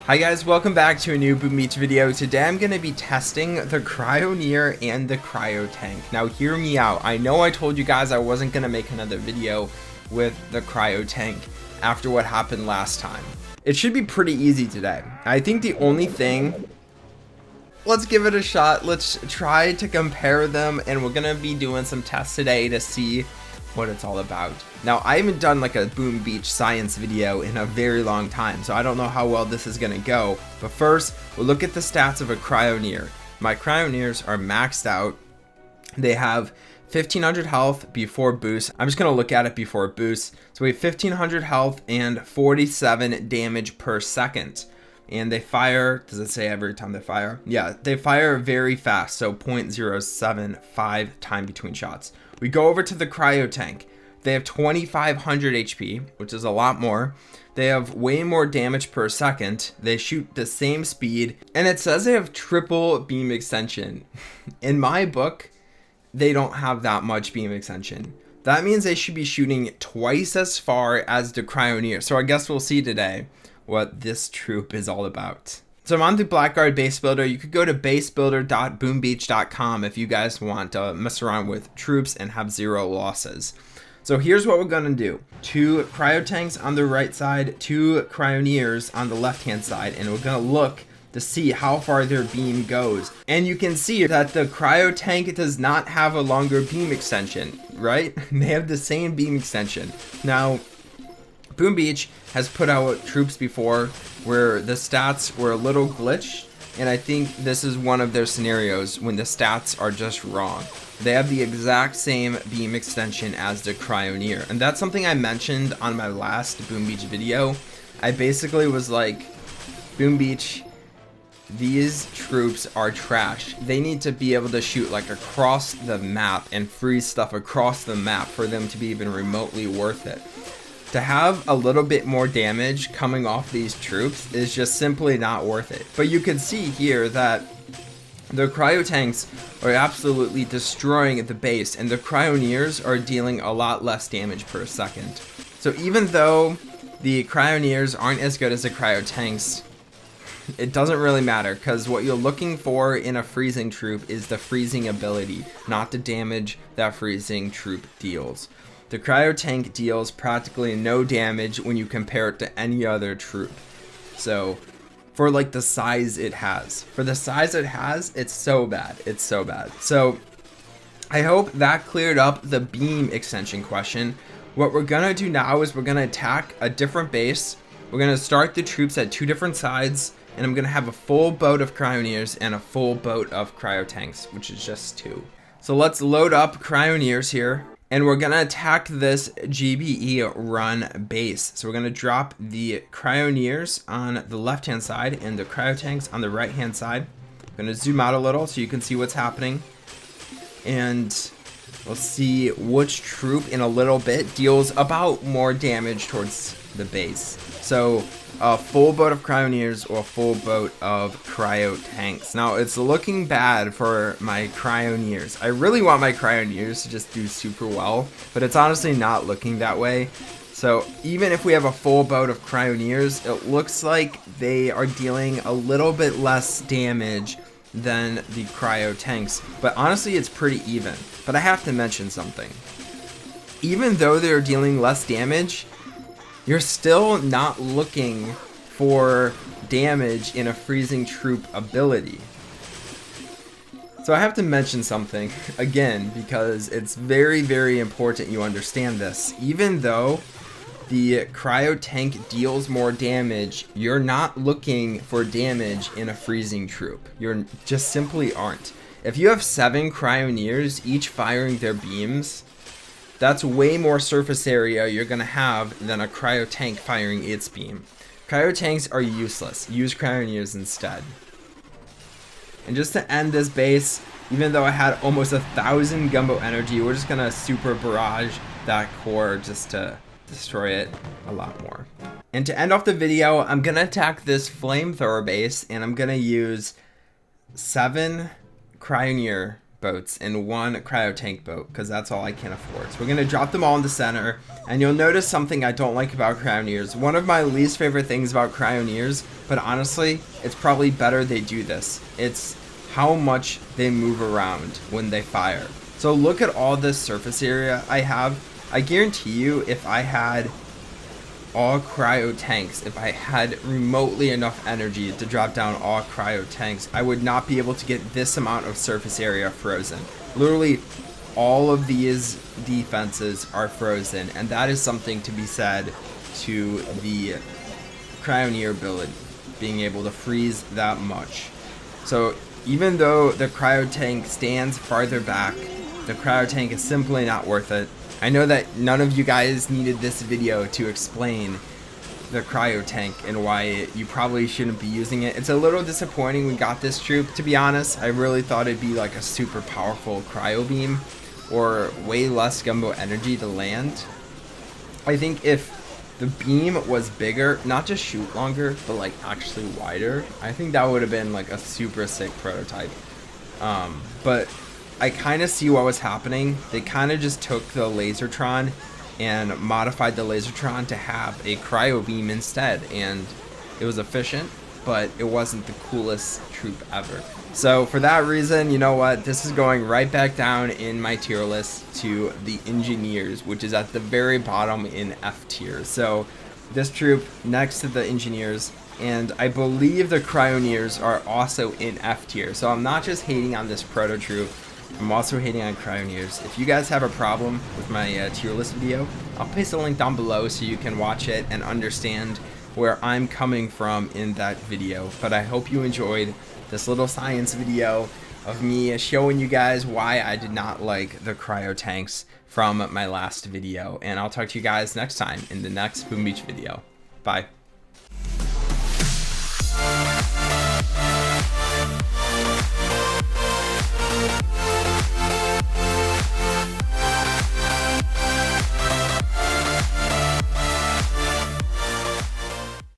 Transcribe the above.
Hi guys, welcome back to a new Boom Beach video. Today I'm going to be testing the Cryoneer and the Cryotank. Now hear me out. I know I told you guys I wasn't going to make another video with the Cryotank after what happened last time. It should be pretty easy today. I think the only thing, let's give it a shot. Let's try to compare them, and we're going to be doing some tests today to see what it's all about. Now, I haven't done like a Boom Beach science video in a very long time, so I don't know how well this is gonna go. But first, we'll look at the stats of a Cryoneer. My Cryoneers are maxed out. They have 1500 health before boost. I'm just gonna look at it before boost. So we have 1500 health and 47 damage per second. And they fire, does it say every time they fire? Yeah, they fire very fast, so 0.075 time between shots. We go over to the Cryotank. They have 2500 HP, which is a lot more. They have way more damage per second. They shoot the same speed, and it says they have triple beam extension. In my book, they don't have that much beam extension. That means they should be shooting twice as far as the Cryoneer. So I guess we'll see today what this troop is all about. So I'm on the Blackguard base builder. You could go to basebuilder.boombeach.com if you guys want to mess around with troops and have 0 losses. So here's what we're gonna do. 2 Cryotanks on the right side, 2 Cryoneers on the left hand side, and we're gonna look to see how far their beam goes. And you can see that the Cryotank does not have a longer beam extension, right? They have the same beam extension. Now, Boom Beach has put out troops before where the stats were a little glitched, and I think this is one of their scenarios when the stats are just wrong. They have the exact same beam extension as the Cryoneer, and that's something I mentioned on my last Boom Beach video. I basically was like, Boom Beach, these troops are trash. They need to be able to shoot like across the map and freeze stuff across the map for them to be even remotely worth it. To have a little bit more damage coming off these troops is just simply not worth it. But you can see here that the Cryotanks are absolutely destroying the base, and the Cryoneers are dealing a lot less damage per second. So even though the Cryoneers aren't as good as the Cryotanks, it doesn't really matter, because what you're looking for in a freezing troop is the freezing ability, not the damage that freezing troop deals. The Cryotank deals practically no damage when you compare it to any other troop. So, for like the size it has. For the size it has, it's so bad. It's so bad. So, I hope that cleared up the beam extension question. What we're gonna do now is we're gonna attack a different base. We're gonna start the troops at 2 different sides, and I'm gonna have a full boat of Cryoneers and a full boat of Cryotanks, which is just 2. So let's load up Cryoneers here. And we're gonna attack this GBE run base. So we're gonna drop the Cryoneers on the left hand side and the Cryotanks on the right hand side. I'm gonna zoom out a little so you can see what's happening. And we'll see which troop in a little bit deals about more damage towards the base. So a full boat of Cryoneers or a full boat of Cryotanks. Now it's looking bad for my Cryoneers. I really want my Cryoneers to just do super well, but it's honestly not looking that way. So even if we have a full boat of Cryoneers, it looks like they are dealing a little bit less damage than the Cryotanks. But honestly, it's pretty even. But I have to mention something. Even though they're dealing less damage, you're still not looking for damage in a freezing troop ability. So I have to mention something again, because it's very, very important you understand this. Even though the Cryotank deals more damage, you're not looking for damage in a freezing troop. You're just simply aren't. If you have 7 Cryoneers, each firing their beams, that's way more surface area you're gonna have than a Cryotank firing its beam. Cryotanks are useless. Use Cryoneers instead. And just to end this base, even though I had almost 1,000 gumbo energy, we're just gonna super barrage that core just to destroy it a lot more. And to end off the video, I'm gonna attack this flamethrower base, and I'm gonna use 7 Cryoneer boats and 1 Cryotank boat, because that's all I can afford. So we're going to drop them all in the center, and you'll notice something I don't like about Cryoneers. One of my least favorite things about Cryoneers, but honestly, it's probably better they do this. It's how much they move around when they fire. So look at all this surface area I have. I guarantee you, if I had all cryo tanks, if I had remotely enough energy to drop down all cryo tanks, I would not be able to get this amount of surface area frozen. Literally all of these defenses are frozen, and that is something to be said to the Cryoneer ability, being able to freeze that much. So even though the cryo tank stands farther back, the cryo tank is simply not worth it. I know that none of you guys needed this video to explain the Cryotank and why you probably shouldn't be using it. It's a little disappointing we got this troop, to be honest. I really thought it'd be like a super powerful cryo beam or way less gumbo energy to land. I think if the beam was bigger, not just shoot longer, but like actually wider, I think that would have been like a super sick prototype. But I kind of see what was happening. They kind of just took the Lasertron and modified the Lasertron to have a cryo beam instead, and it was efficient, but it wasn't the coolest troop ever. So for that reason, you know what, this is going right back down in my tier list to the Engineers, which is at the very bottom in F tier. So this troop next to the Engineers, and I believe the Cryoneers are also in F tier. So I'm not just hating on this proto troop, I'm also hating on Cryoneers. If you guys have a problem with my tier list video, I'll paste a link down below so you can watch it and understand where I'm coming from in that video. But I hope you enjoyed this little science video of me showing you guys why I did not like the cryo tanks from my last video. And I'll talk to you guys next time in the next Boom Beach video. Bye.